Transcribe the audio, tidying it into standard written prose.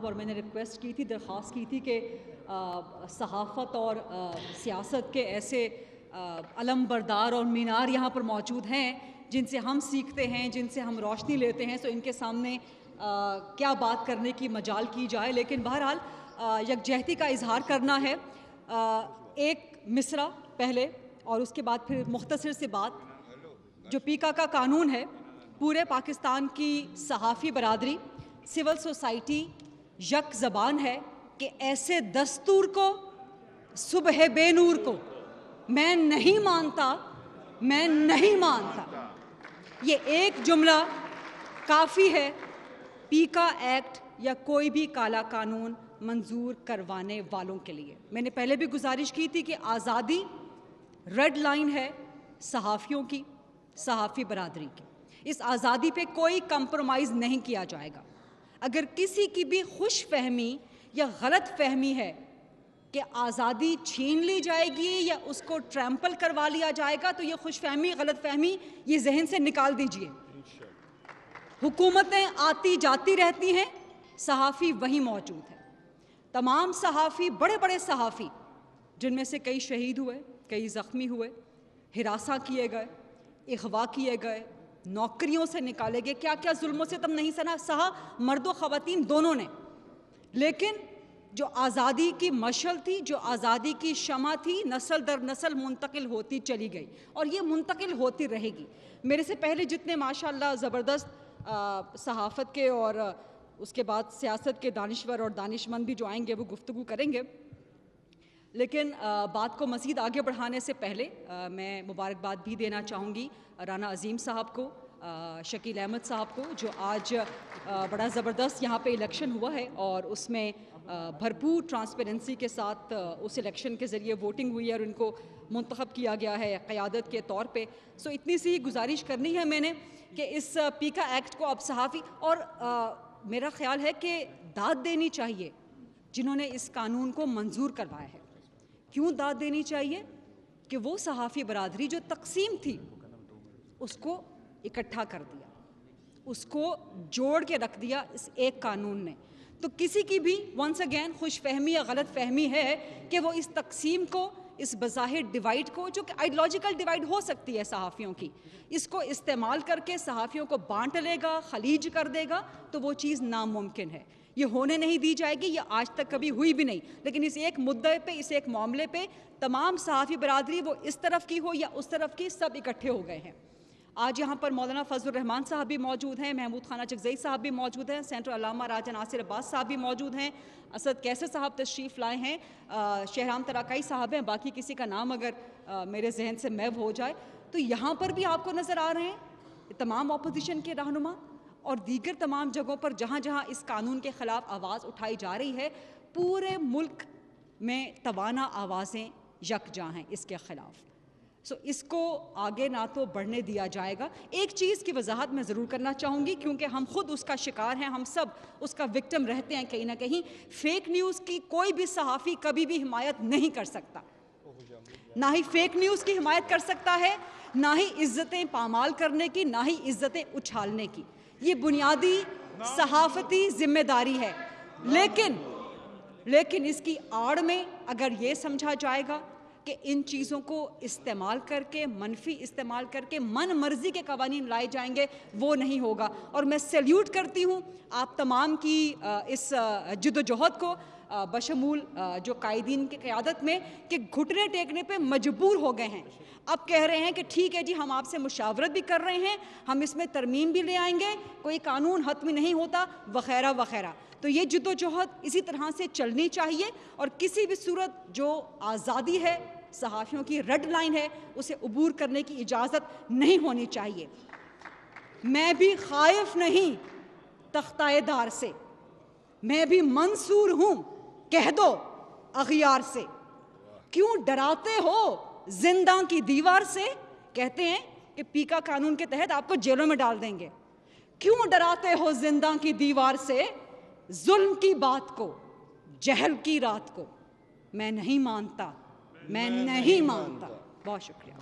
साहब और मैंने रिक्वेस्ट की थी, दरख्वास्त की थी कि सहाफ़त और सियासत के ऐसे अलमबरदार और मीनार यहाँ पर मौजूद हैं जिनसे हम सीखते हैं, जिनसे हम रोशनी लेते हैं। सो इनके सामने क्या बात करने की मजाल की जाए, लेकिन बहरहाल यकजहती का इजहार करना है। एक मिसरा पहले और उसके बाद फिर मुख्तसर सी बात। जो पीका का कानून है, पूरे पाकिस्तान की सहाफ़ी बरादरी, सिविल सोसाइटी यक ज़बान है कि ऐसे दस्तूर को, सुबह बेनूर को मैं नहीं मानता, मैं नहीं मानता। ये एक जुमला काफ़ी है पीका एक्ट या कोई भी काला कानून मंजूर करवाने वालों के लिए। मैंने पहले भी गुजारिश की थी कि आज़ादी रेड लाइन है सहाफ़ियों की, सहाफ़ी बरादरी की। इस आज़ादी पे कोई कंप्रोमाइज़ नहीं किया जाएगा। अगर किसी की भी खुश फहमी या गलत फहमी है कि आज़ादी छीन ली जाएगी या उसको ट्रैम्पल करवा लिया जाएगा, तो ये खुश फहमी, गलत फहमी ये जहन से निकाल दीजिए। हुकूमतें आती जाती रहती हैं, सहाफ़ी वहीं मौजूद है। तमाम सहाफ़ी, बड़े बड़े सहाफ़ी जिनमें से कई शहीद हुए, कई ज़ख्मी हुए, हिरासा किए गए, अगवा किए गए, नौकरियों से निकाले गए, क्या क्या जुल्मों से तब नहीं सहा मर्दों ख़वातीन दोनों ने। लेकिन जो आज़ादी की मशल थी, जो आज़ादी की शमा थी, नस्ल दर नस्ल मुंतकिल होती चली गई और ये मुंतकिल होती रहेगी। मेरे से पहले जितने माशाअल्लाह ज़बरदस्त सहाफ़त के और उसके बाद सियासत के दानिश्वर और दानिशमंद भी जो आएंगे वो गुफ्तगू करेंगे, लेकिन बात को मज़ीद आगे बढ़ाने से पहले मैं मुबारकबाद भी देना चाहूँगी राना अज़ीम साहब को, शकील अहमद साहब को, जो आज बड़ा ज़बरदस्त यहाँ पे इलेक्शन हुआ है और उसमें भरपूर ट्रांसपेरेंसी के साथ उस इलेक्शन के ज़रिए वोटिंग हुई है और उनको मुंतखब किया गया है क़यादत के तौर पे। सो इतनी सी गुजारिश करनी है मैंने कि इस पीका एक्ट को अब सहाफ़ी और मेरा ख़्याल है कि दाद देनी चाहिए जिन्होंने इस कानून को मंजूर करवाया है। क्यों दाद देनी चाहिए? कि वो सहाफ़ी बरादरी जो तकसीम थी उसको इकट्ठा कर दिया, उसको जोड़ के रख दिया इस एक कानून ने। तो किसी की भी वंस अगेन खुश फहमी या गलत फहमी है कि वो इस तकसीम को, इस बज़ाहिर डिवाइड को, जो कि आइडियोलॉजिकल डिवाइड हो सकती है सहाफ़ियों की, इसको इस्तेमाल करके सहाफ़ियों को बांट लेगा, खलीज कर देगा, तो वो चीज़ नामुमकिन है। ये होने नहीं दी जाएगी, ये आज तक कभी हुई भी नहीं। लेकिन इस एक मुद्दे पे, इस एक मामले पे तमाम सहाफ़ी बरादरी, वो इस तरफ की हो या उस तरफ की, सब इकट्ठे हो गए हैं। आज यहाँ पर मौलाना फजलुर रहमान साहब भी मौजूद हैं, महमूद खाना चकज़ई साहब भी मौजूद हैं, सेंट्रल अल्लामा राजा नासिर अब्बास साहब भी मौजूद हैं, असद कैसर साहब तशरीफ़ लाए हैं, शहराम तराकाई साहब हैं, बाकी किसी का नाम अगर मेरे जहन से महव हो जाए तो यहाँ पर भी आपको नज़र आ रहे हैं तमाम अपोजिशन के रहनुमा और दीगर तमाम जगहों पर जहाँ जहाँ इस कानून के ख़िलाफ़ आवाज़ उठाई जा रही है, पूरे मुल्क में तवाना आवाज़ें यकजां हैं इसके ख़िलाफ़। सो इसको आगे ना तो बढ़ने दिया जाएगा। एक चीज़ की वजाहत मैं ज़रूर करना चाहूँगी, क्योंकि हम खुद उसका शिकार हैं, हम सब उसका विक्टिम रहते हैं कहीं ना कहीं। फेक न्यूज़ की कोई भी सहाफ़ी कभी भी हिमायत नहीं कर सकता, ना ही फेक न्यूज़ की हिमायत कर सकता है, ना ही इज़्ज़तें पामाल करने की, ना ही इज़्ज़तें उछालने की। ये बुनियादी सहाफ़ती ज़िम्मेदारी है। लेकिन इसकी आड़ में अगर ये समझा जाएगा कि इन चीज़ों को इस्तेमाल करके, मनफी इस्तेमाल करके मन मर्ज़ी के कवानीन लाए जाएंगे, वो नहीं होगा। और मैं सैल्यूट करती हूँ आप तमाम की इस जिद्दोजहद को, बशमूल जो कायदीन की क़यादत में, कि घुटने टेकने पे मजबूर हो गए हैं। अब कह रहे हैं कि ठीक है जी, हम आपसे मुशावरत भी कर रहे हैं, हम इसमें तरमीम भी ले आएंगे, कोई कानून हतमी नहीं होता, वग़ैरह वग़ैरह। तो ये जिद्दोजहद इसी तरह से चलनी चाहिए और किसी भी सूरत जो आज़ादी है, सहाफ़ियों की रेड लाइन है, उसे अबूर करने की इजाज़त नहीं होनी चाहिए। मैं भी खाइफ नहीं तख्ताएदार से, मैं भी मंसूर हूँ, कह दो अग़ियार से। क्यों डराते हो जिंदा की दीवार से? कहते हैं कि पीका कानून के तहत आपको जेलों में डाल देंगे। क्यों डराते हो जिंदा की दीवार से? जुल्म की बात को, जहल की रात को मैं नहीं मानता, मैं नहीं मानता। बहुत शुक्रिया।